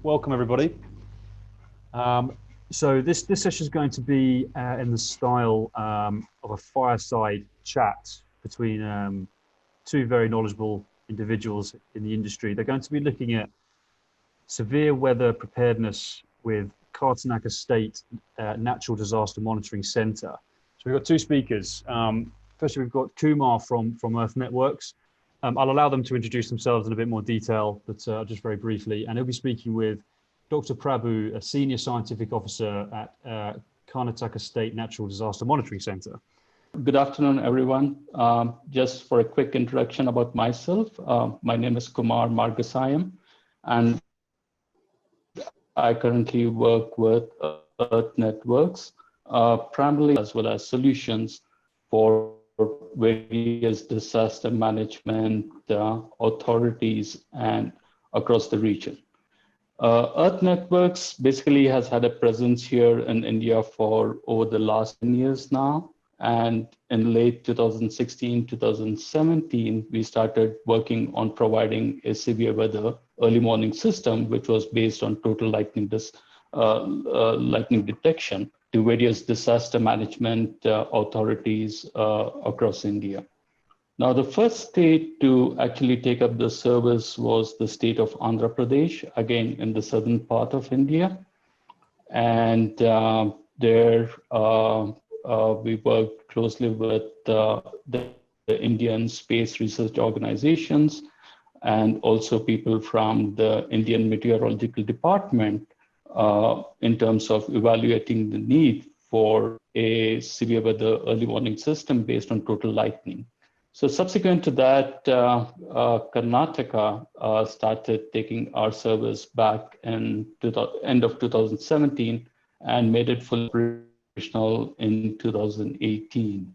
Welcome everybody. So this session is going to be in the style of a fireside chat between two very knowledgeable individuals in the industry. They're going to be looking at severe weather preparedness with Karnataka State Natural Disaster Monitoring Center. So we've got two speakers. Firstly, we've got Kumar from Earth Networks. I'll allow them to introduce themselves in a bit more detail, but just very briefly. And he'll be speaking with Dr. Prabhu, a Senior Scientific Officer at Karnataka State Natural Disaster Monitoring Center. Good afternoon, everyone. Just for a quick introduction about myself, my name is Kumar Margasahayam, and I currently work with Earth Networks, primarily as well as solutions for various disaster management authorities and across the region. Earth Networks basically has had a presence here in India for over the last 10 years now. And in late 2016, 2017, we started working on providing a severe weather early warning system, which was based on total lightning detection to various disaster management authorities across India. Now, the first state to actually take up the service was the state of Andhra Pradesh, again in the southern part of India. And there we worked closely with the Indian space research organizations and also people from the Indian Meteorological Department in terms of evaluating the need for a severe weather early warning system based on total lightning. So subsequent to that, Karnataka started taking our service back in end of 2017 and made it fully operational in 2018.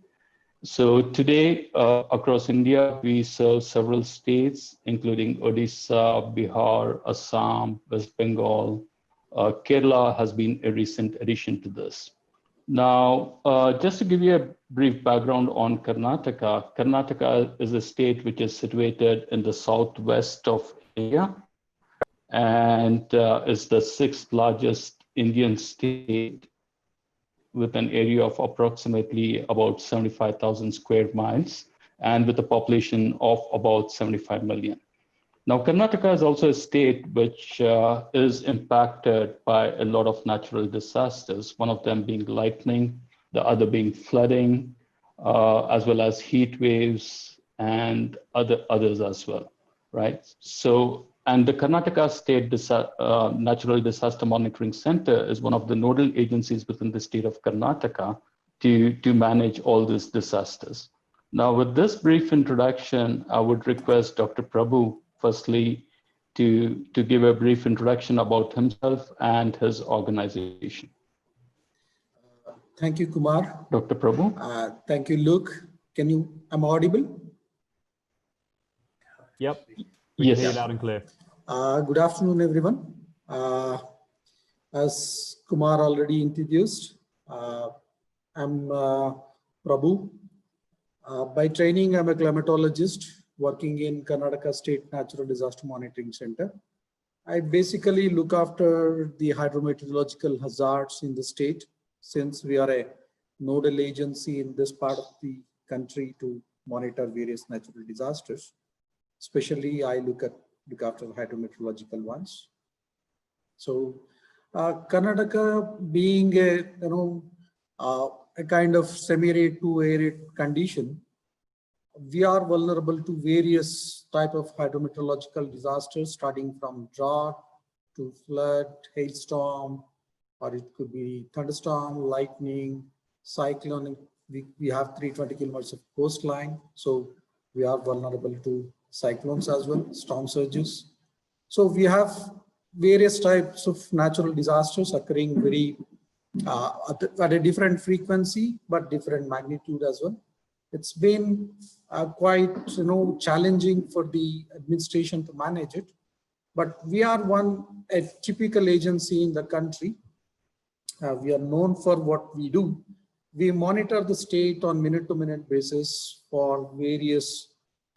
So today, across India, we serve several states, including Odisha, Bihar, Assam, West Bengal. Kerala has been a recent addition to this. Now, just to give you a brief background on Karnataka, Karnataka is a state which is situated in the southwest of India and is the sixth largest Indian state with an area of approximately about 75,000 square miles and with a population of about 75 million. Now, Karnataka is also a state which is impacted by a lot of natural disasters, one of them being lightning, the other being flooding, as well as heat waves and others as well, right? So, and the Karnataka State Natural Disaster Monitoring Center is one of the nodal agencies within the state of Karnataka to manage all these disasters. Now, with this brief introduction, I would request Dr. Prabhu firstly to give a brief introduction about himself and his organization. Thank you, Kumar. Dr. Prabhu. Thank you, Luke. I'm audible? Yep. Yes. Hear you loud and clear. Good afternoon, everyone. As Kumar already introduced, I'm Prabhu. By training, I'm a climatologist working in Karnataka State Natural Disaster Monitoring Center. I basically look after the hydrometeorological hazards in the state, since we are a nodal agency in this part of the country to monitor various natural disasters. Especially, I look after hydrometeorological ones. So, Karnataka being a kind of semi-arid to arid condition, we are vulnerable to various type of hydrometeorological disasters, starting from drought to flood, hailstorm, or it could be thunderstorm, lightning, cyclone. We have 320 kilometers of coastline, so we are vulnerable to cyclones as well, storm surges. So we have various types of natural disasters occurring very at a different frequency, but different magnitude as well. It's been quite challenging for the administration to manage it, but we are a typical agency in the country. We are known for what we do. We monitor the state on minute-to-minute basis for various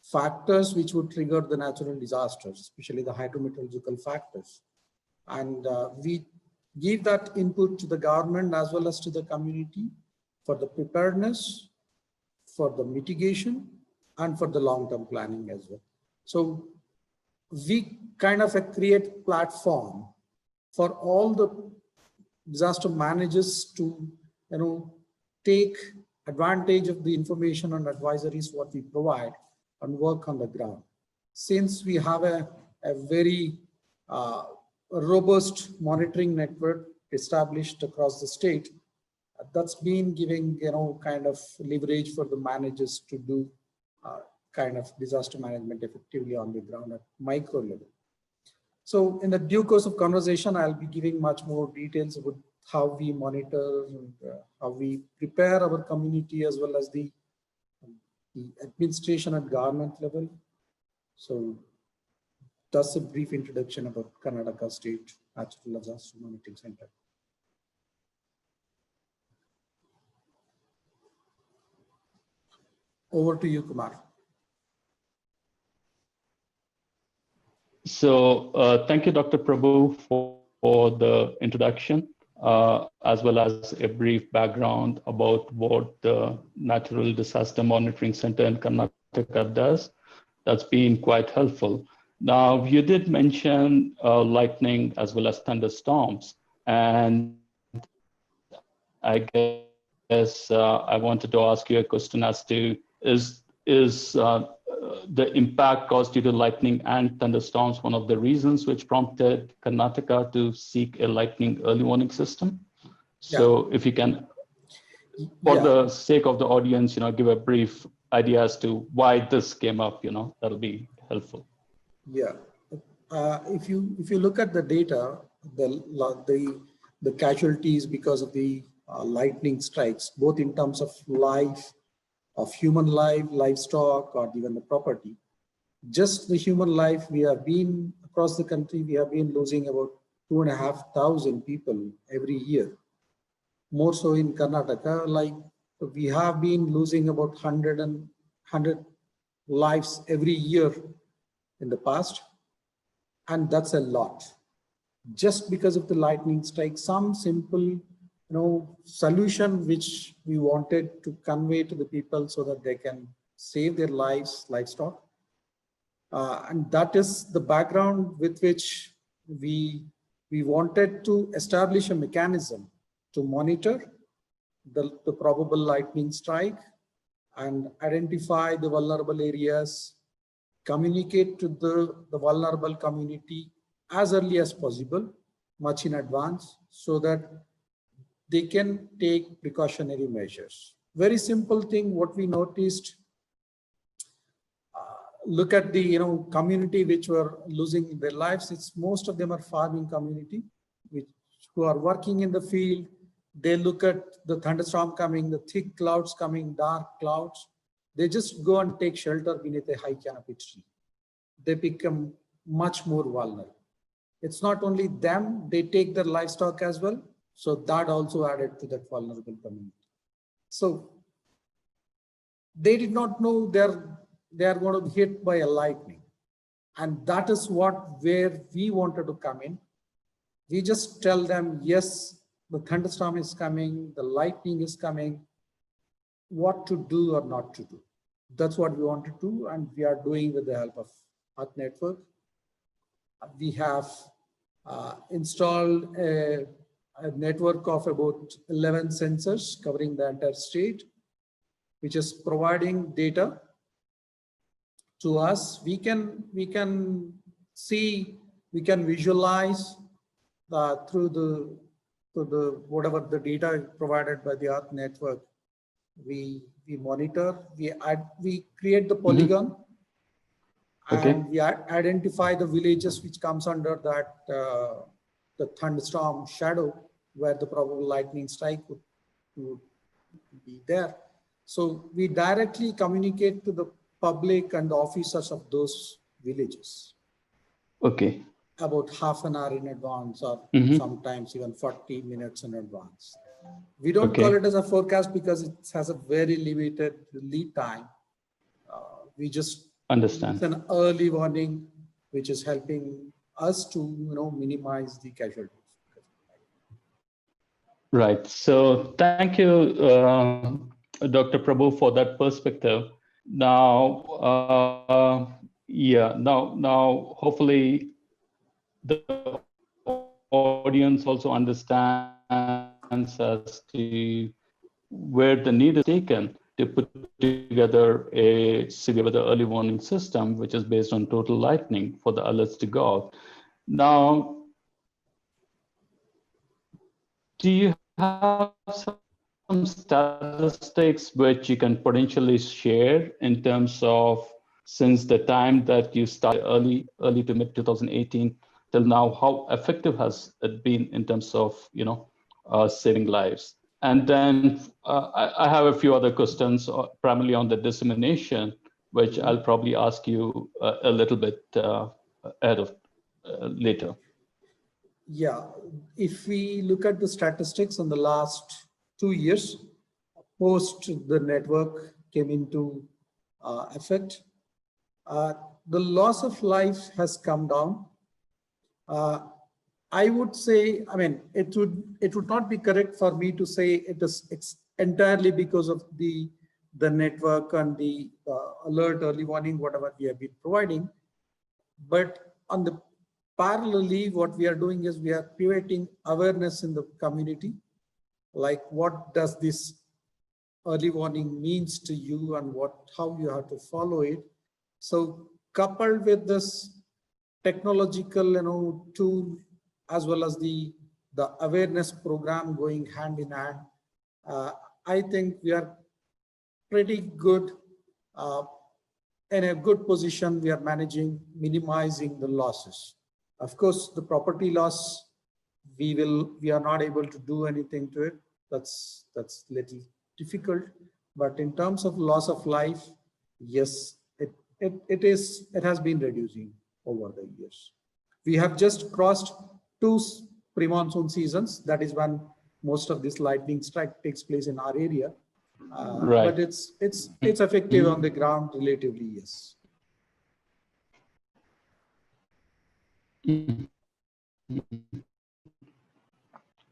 factors which would trigger the natural disasters, especially the hydrometeorological factors. And we give that input to the government as well as to the community for the preparedness, for the mitigation, and for the long-term planning as well. So we kind of create platform for all the disaster managers to, take advantage of the information and advisories what we provide and work on the ground. Since we have a very robust monitoring network established across the state, that's been giving, kind of leverage for the managers to do kind of disaster management effectively on the ground at micro level. So in the due course of conversation, I'll be giving much more details about how we monitor and how we prepare our community as well as the administration at government level. So that's a brief introduction about Karnataka State Natural Disaster Monitoring Center. Over to you, Kumar. So thank you, Dr. Prabhu, for the introduction, as well as a brief background about what the Natural Disaster Monitoring Center in Karnataka does. That's been quite helpful. Now, you did mention lightning as well as thunderstorms, and I guess I wanted to ask you a question as to, is the impact caused due to lightning and thunderstorms one of the reasons which prompted Karnataka to seek a lightning early warning system? So if you can, for the sake of the audience, give a brief idea as to why this came up, that'll be helpful. Yeah, if you look at the data, the casualties because of the lightning strikes, both in terms of life, of human life, livestock, or even the property. Just the human life, we have been across the country, we have been losing about 2,500 people every year. More so in Karnataka, like we have been losing about 100 lives every year in the past. And that's a lot. Just because of the lightning strike, some simple solution which we wanted to convey to the people so that they can save their lives, livestock. And that is the background with which we wanted to establish a mechanism to monitor the probable lightning strike and identify the vulnerable areas, communicate to the vulnerable community as early as possible, much in advance, so that they can take precautionary measures. Very simple thing, what we noticed, look at the community which were losing their lives. It's most of them are farming community, who are working in the field. They look at the thunderstorm coming, the thick clouds coming, dark clouds. They just go and take shelter beneath a high canopy tree. They become much more vulnerable. It's not only them, they take their livestock as well. So that also added to that vulnerable community. So they did not know they are going to be hit by a lightning. And that is where we wanted to come in. We just tell them, yes, the thunderstorm is coming, the lightning is coming, what to do or not to do. That's what we want to do, and we are doing with the help of Earth Network. We have installed a network of about 11 sensors covering the entire state, which is providing data to us. We can see, we can visualize through the whatever the data provided by the Earth Network. We monitor, we create the polygon, and we identify the villages which comes under that the thunderstorm shadow, where the probable lightning strike would be there. So we directly communicate to the public and the officers of those villages. Okay. About half an hour in advance, or sometimes even 40 minutes in advance. We don't call it as a forecast because it has a very limited lead time. We just understand. It's an early warning, which is helping us to minimize the casualties. Right. So thank you, Dr. Prabhu, for that perspective. Now, now hopefully the audience also understands as to where the need is taken to put together a severe weather early warning system, which is based on total lightning for the alerts to go out. Now, do you have some statistics which you can potentially share in terms of since the time that you started early to mid 2018 till now, how effective has it been in terms of saving lives? And then I have a few other questions, primarily on the dissemination, which I'll probably ask you a little bit ahead of later. Yeah, if we look at the statistics in the last 2 years, post the network came into effect, the loss of life has come down. I would say, I mean, it would not be correct for me to say it's entirely because of the network and the alert, early warning, whatever we have been providing. But on the parallelly, what we are doing is we are creating awareness in the community, like what does this early warning means to you and how you have to follow it. So coupled with this technological tool, as well as the awareness program going hand in hand, I think we are pretty good in a good position. We are minimizing the losses. Of course, the property loss, we are not able to do anything to it. That's little difficult. But in terms of loss of life, yes, it has been reducing over the years. We have just crossed 2 pre-monsoon seasons. That is when most of this lightning strike takes place in our area. Right. But it's effective on the ground relatively, yes.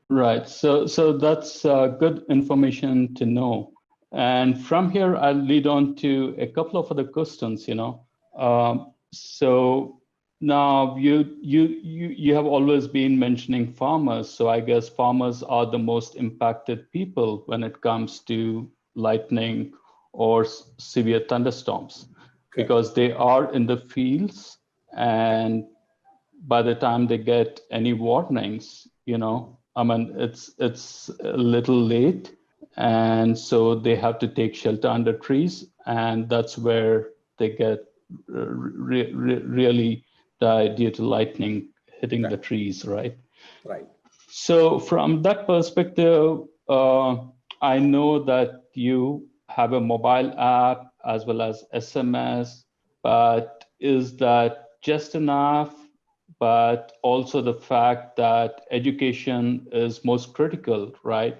Right. So that's good information to know. And from here, I'll lead on to a couple of other questions. So now you have always been mentioning farmers. So I guess farmers are the most impacted people when it comes to lightning or severe thunderstorms, Okay. because they are in the fields, and by the time they get any warnings, I mean, it's a little late, and so they have to take shelter under trees, and that's where they get really die due to lightning hitting the trees, right? Right. So from that perspective, I know that you have a mobile app as well as SMS, but is that just enough? But also the fact that education is most critical, right?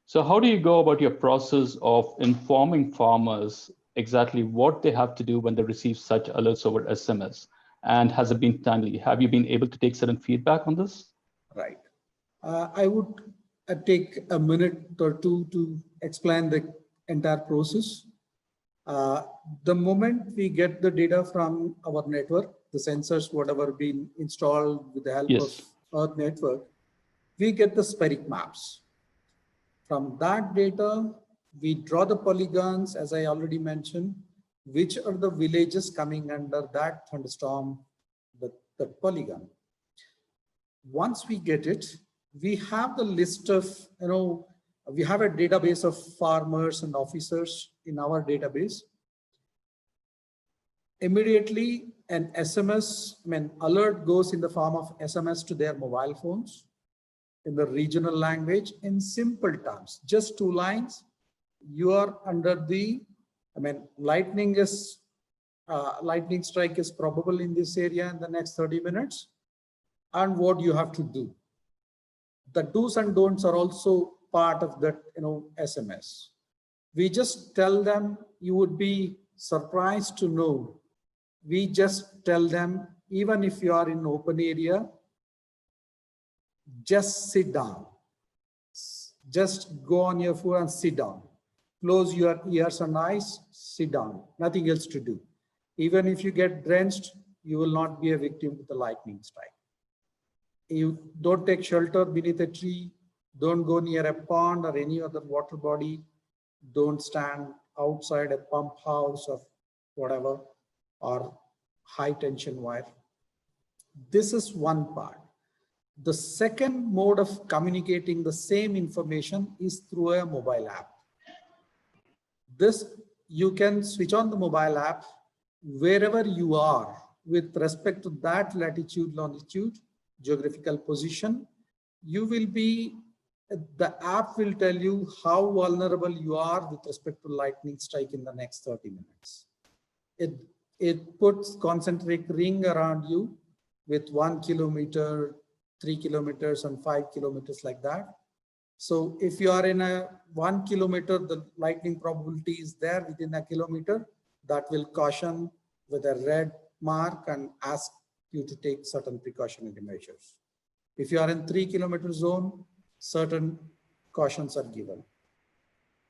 So how do you go about your process of informing farmers exactly what they have to do when they receive such alerts over SMS? And has it been timely? Have you been able to take certain feedback on this? Right. I would take a minute or two to explain the entire process. The moment we get the data from our network, the sensors, whatever been installed with the help Yes. of Earth network, we get the spheric maps. From that data, we draw the polygons, as I already mentioned, which are the villages coming under that thunderstorm, the polygon. Once we get it, we have the list of, we have a database of farmers and officers in our database. Immediately, an SMS, alert goes in the form of SMS to their mobile phones in the regional language in simple terms, just 2 lines. You are under the, lightning strike is probable in this area in the next 30 minutes. And what you have to do. The do's and don'ts are also part of that, SMS. We just tell them, you would be surprised to know, we just tell them even if you are in open area, just sit down. Just go on your foot and sit down. Close your ears and eyes, sit down. Nothing else to do. Even if you get drenched, you will not be a victim to the lightning strike. You don't take shelter beneath a tree. Don't go near a pond or any other water body. Don't stand outside a pump house or whatever, or high tension wire. This is one part. The second mode of communicating the same information is through a mobile app. This, you can switch on the mobile app wherever you are with respect to that latitude, longitude, geographical position. You will be, the app will tell you how vulnerable you are with respect to lightning strike in the next 30 minutes. It puts concentric ring around you with 1 kilometer, 3 kilometers and 5 kilometers like that. So if you are in a 1 kilometer, the lightning probability is there within a kilometer. That will caution with a red mark and ask you to take certain precautionary measures. If you are in 3 kilometer zone, certain cautions are given.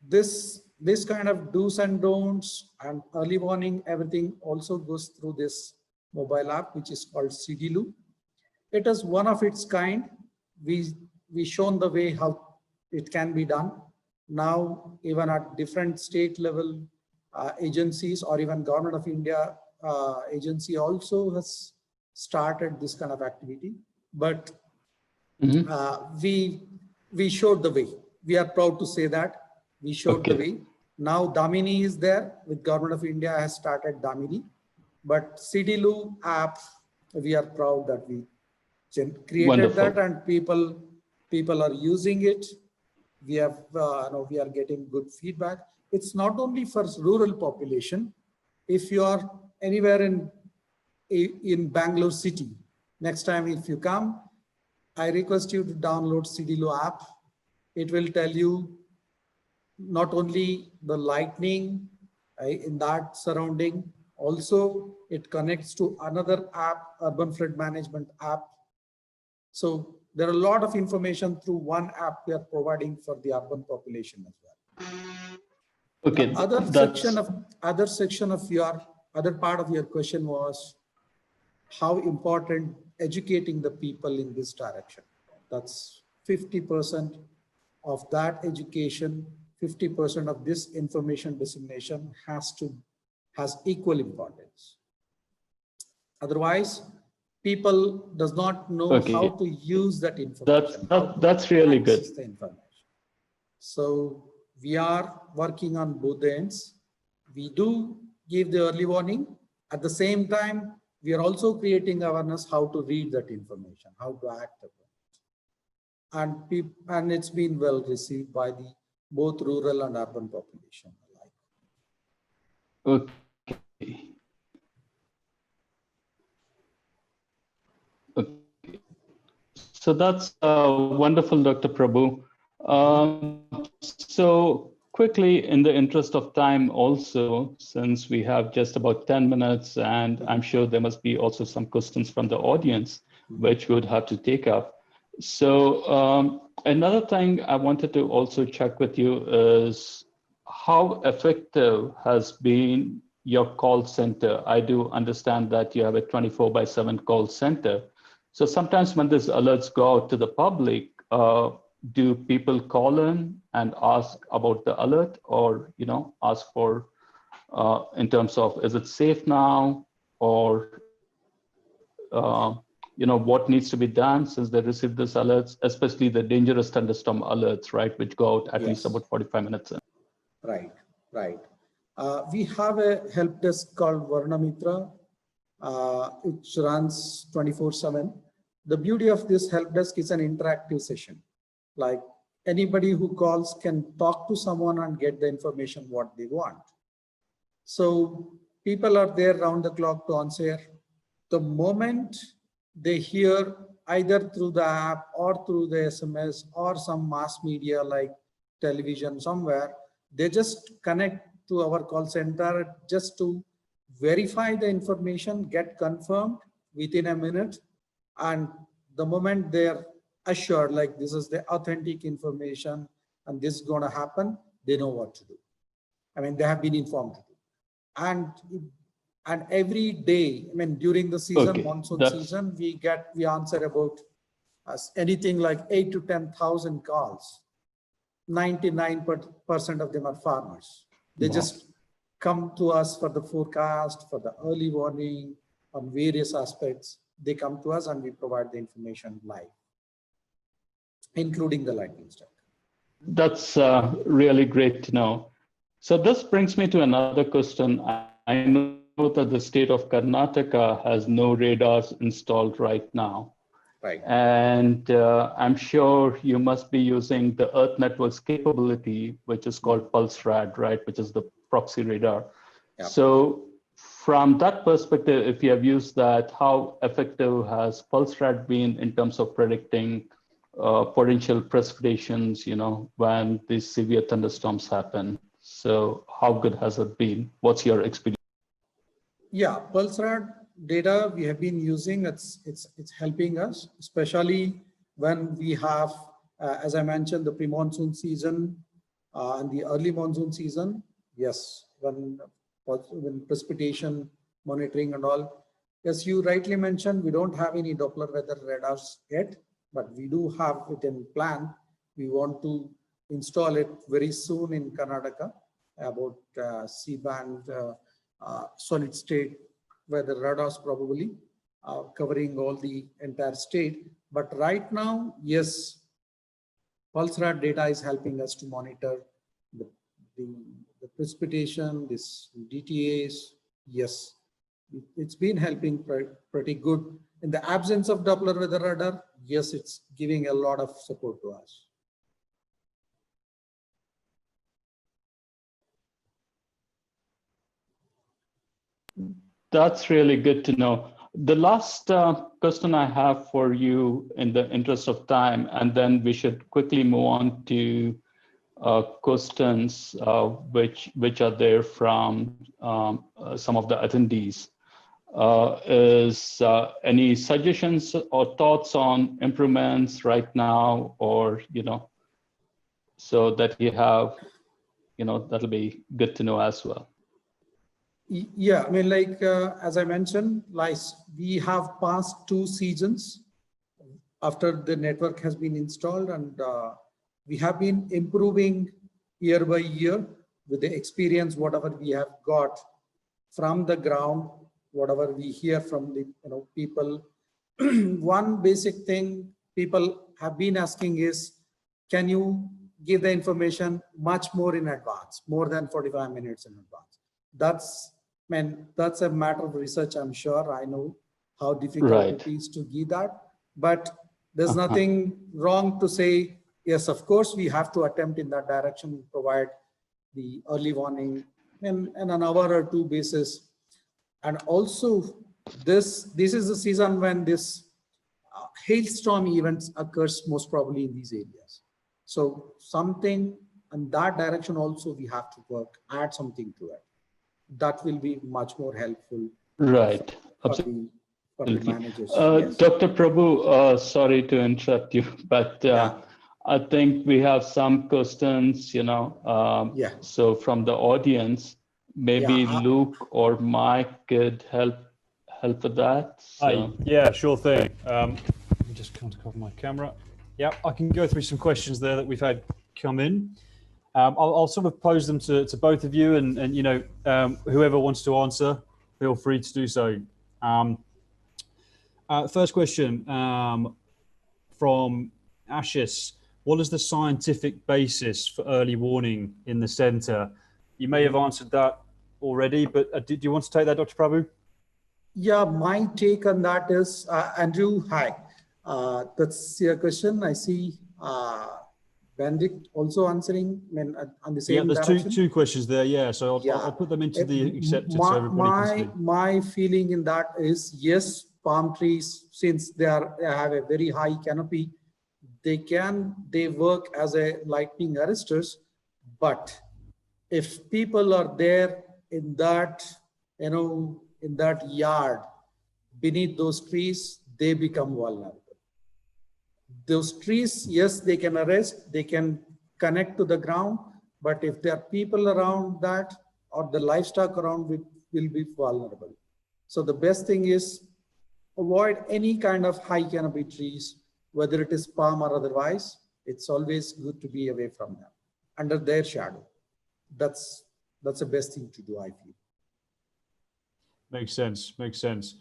This kind of do's and don'ts and early warning, everything also goes through this mobile app, which is called CDLU. It is one of its kind. We shown the way how it can be done. Now, even at different state level agencies or even Government of India agency also has started this kind of activity. But we showed the way. We are proud to say that we showed the way. Now Damini is there with Government of India has started Damini, but CDLU app, we are proud that we created that and people are using it. We have we are getting good feedback. It's not only for rural population. If you are anywhere in Bangalore city, next time if you come, I request you to download CDLU app. It will tell you not only the lightning in that surrounding, also it connects to another app, urban flood management app. So there are a lot of information through one app we are providing for the urban population as well. Okay. The other part of your question was how important educating the people in this direction. That's 50% of that education, 50% of this information dissemination has equal importance. Otherwise, people does not know how to use that information. That's really good. The information. So we are working on both ends. We do give the early warning. At the same time, we are also creating awareness how to read that information, how to act upon it. And it's been well received by the both rural and urban population alike. Okay. So that's wonderful, Dr. Prabhu. So quickly, in the interest of time also, since we have just about 10 minutes, and I'm sure there must be also some questions from the audience, which we would have to take up. So another thing I wanted to also check with you is how effective has been your call center? I do understand that you have a 24/7 call center. So sometimes when these alerts go out to the public, do people call in and ask about the alert, or ask for in terms of is it safe now, or what needs to be done since they received these alerts, especially the dangerous thunderstorm alerts, right, which go out at least about 45 minutes in. Right. We have a help desk called Varnamitra, which runs 24/7. The beauty of this help desk is an interactive session. Like anybody who calls can talk to someone and get the information what they want. So people are there round the clock to answer. The moment they hear either through the app or through the SMS or some mass media like television somewhere, they just connect to our call center just to verify the information, get confirmed. within a minute. And the moment they're assured, like this is the authentic information and this is going to happen, they know what to do. I mean, they have been informed to do. And every day, I mean, during the season, monsoon season, we answer about anything like 8 to 10,000 calls. 99% of them are farmers. They just come to us for the forecast, for the early warning on various aspects. They come to us and we provide the information live, including the lightning strike. That's really great to know. So this brings me to another question. I know that the state of Karnataka has no radars installed right now. Right. And I'm sure you must be using the Earth Network's capability, which is called PulseRad, right? Which is the proxy radar. Yep. So from that perspective, if you have used that, how effective has PulseRad been in terms of predicting potential precipitations, when these severe thunderstorms happen? So how good has it been? What's your experience? Yeah, PulseRad data we have been using, it's helping us, especially when we have, as I mentioned, the pre-monsoon season and the early monsoon season. Yes, when precipitation monitoring and all. Yes, you rightly mentioned, we don't have any Doppler weather radars yet, but we do have it in plan. We want to install it very soon in Karnataka, about C-band solid state weather radars, probably covering all the entire state. But right now, yes, PulseRad data is helping us to monitor the precipitation, this DTAs. Yes, it's been helping pretty good. In the absence of Doppler weather radar, yes, it's giving a lot of support to us. That's really good to know. The last question I have for you, in the interest of time, and then we should quickly move on to questions which are there from some of the attendees, is any suggestions or thoughts on improvements right now, or so that you have, that'll be good to know as well. Yeah, I mean, like as I mentioned, like we have passed 2 seasons after the network has been installed, and we have been improving year by year with the experience, whatever we have got from the ground, whatever we hear from the people. One basic thing people have been asking is, can you give the information much more in advance, more than 45 minutes in advance? That's a matter of research. I'm sure I know how difficult it is to give that, but there's nothing wrong to say, yes, of course, we have to attempt in that direction, provide the early warning in an hour or 2 basis. And also this is the season when this hailstorm events occurs most probably in these areas. So something in that direction also we have to work, add something to it. That will be much more helpful. Right. For the managers. Yes. Dr. Prabhu, sorry to interrupt you, but I think we have some questions, so from the audience, maybe Luke or Mike could help with that. So. Yeah, sure thing. Let me just come to cover my camera. Yeah, I can go through some questions there that we've had come in. I'll sort of pose them to both of you, and whoever wants to answer, feel free to do so. First question from Ashis. What is the scientific basis for early warning in the center? You may have answered that already, but do you want to take that, Dr. Prabhu? Yeah, my take on that is, Andrew, hi. That's your question. I see Benedict also answering on the same there's direction. two questions there, yeah. So I'll put them into the accepted so everybody can see. My feeling in that is, yes, palm trees, since they have a very high canopy, they work as a lightning arresters. But if people are there in that, in that yard, beneath those trees, they become vulnerable. Those trees, yes, they can arrest, they can connect to the ground, but if there are people around that or the livestock around it will be vulnerable. So the best thing is avoid any kind of high canopy trees, whether it is palm or otherwise. It's always good to be away from them, under their shadow. That's the best thing to do, I feel. Makes sense. Makes sense.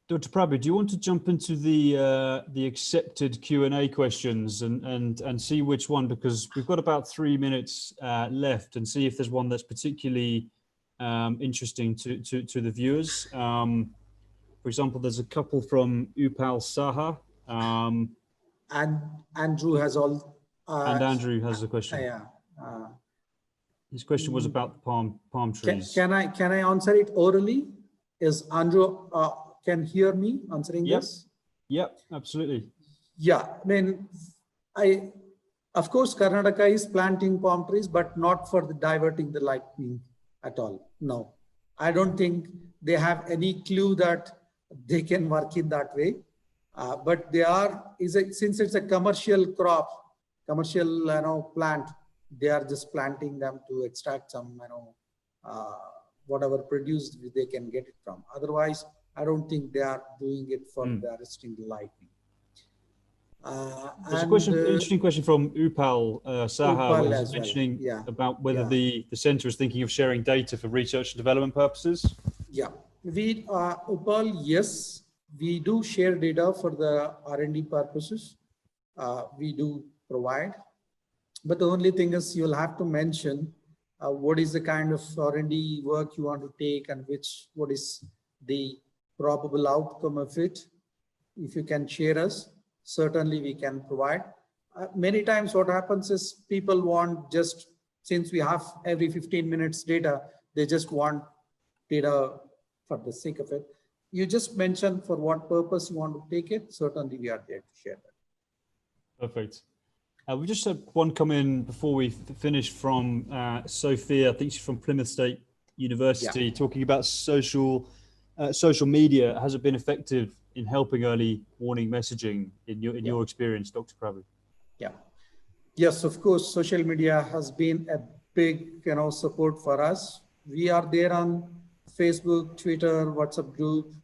Dr. Prabhu, do you want to jump into the accepted Q&A questions and see which one, because we've got about 3 minutes left, and see if there's one that's particularly interesting to the viewers. For example, there's a couple from Upal Saha. And Andrew has all. And Andrew has a question. Yeah. His question was about the palm trees. Can I answer it orally? Is Andrew can hear me answering this? Yep, absolutely. Yeah, I mean, of course, Karnataka is planting palm trees, but not for diverting the lightning at all. No, I don't think they have any clue that they can work in that way. But they are, since it's a commercial crop, commercial plant, they are just planting them to extract some whatever produce they can get it from. Otherwise, I don't think they are doing it for arresting the lightning. There's an interesting question from Upal Saha, who was mentioning about whether the center is thinking of sharing data for research and development purposes. Yeah, Upal, yes, we do share data for the R&D purposes. We do provide, but the only thing is you'll have to mention what is the kind of R&D work you want to take and what is the probable outcome of it. If you can share us, certainly we can provide. Many times what happens is people want just, since we have every 15 minutes data, they just want data for the sake of it. You just mention for what purpose you want to take it. Certainly we are there to share that. Perfect. We just had one come in before we finish from Sophia. I think she's from Plymouth State University, talking about social media. Has it been effective in helping early warning messaging in your experience, Dr. Prabhu? Yeah. Yes, of course, social media has been a big support for us. We are there on Facebook, Twitter, WhatsApp group,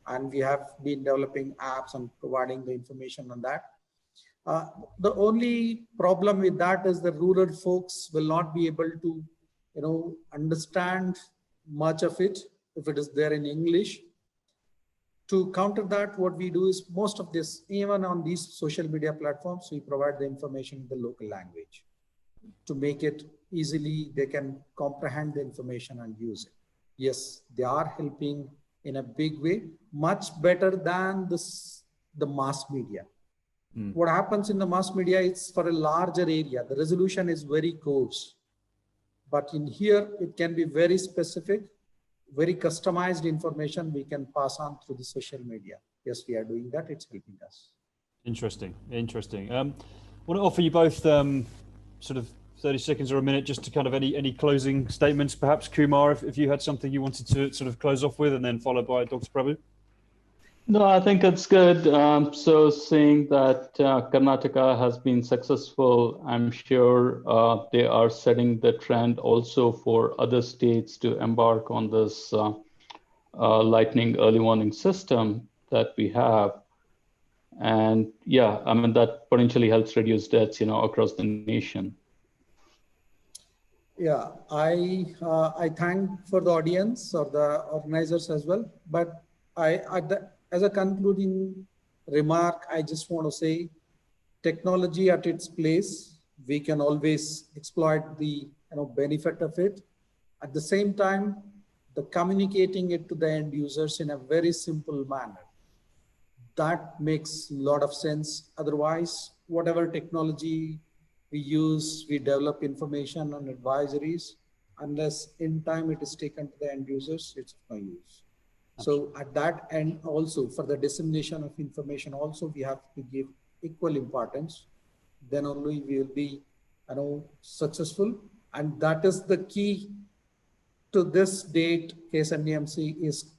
and we have been developing apps and providing the information on that. The only problem with that is the rural folks will not be able to, understand much of it if it is there in English. To counter that, what we do is most of this, even on these social media platforms, we provide the information in the local language to make it easily, they can comprehend the information and use it. Yes, they are helping in a big way, much better than the mass media. What happens in the mass media, it's for a larger area. The resolution is very coarse. But in here, it can be very specific, very customized information we can pass on through the social media. Yes, we are doing that. It's helping us. Interesting. I want to offer you both sort of 30 seconds or a minute just to kind of any closing statements, perhaps Kumar, if you had something you wanted to sort of close off with, and then followed by Dr. Prabhu. No, I think it's good. So seeing that Karnataka has been successful, I'm sure they are setting the trend also for other states to embark on this lightning early warning system that we have. And yeah, I mean, that potentially helps reduce deaths, across the nation. Yeah, I thank for the audience or the organizers as well. But as a concluding remark, I just want to say technology at its place, we can always exploit the benefit of it. At the same time, the communicating it to the end users in a very simple manner, that makes a lot of sense. Otherwise, whatever technology we use, we develop information and advisories, unless in time it is taken to the end users, it's of no use. So at that end also, for the dissemination of information also, we have to give equal importance. Then only we will be successful. And that is the key to this date. KSNDMC is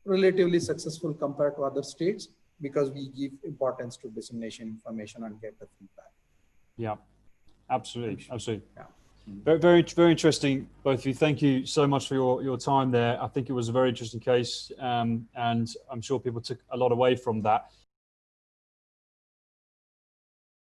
relatively successful compared to other states because we give importance to dissemination information and get the feedback. Yeah, absolutely, absolutely. Yeah. Very, very, very interesting, both of you. Thank you so much for your time there. I think it was a very interesting case, and I'm sure people took a lot away from that.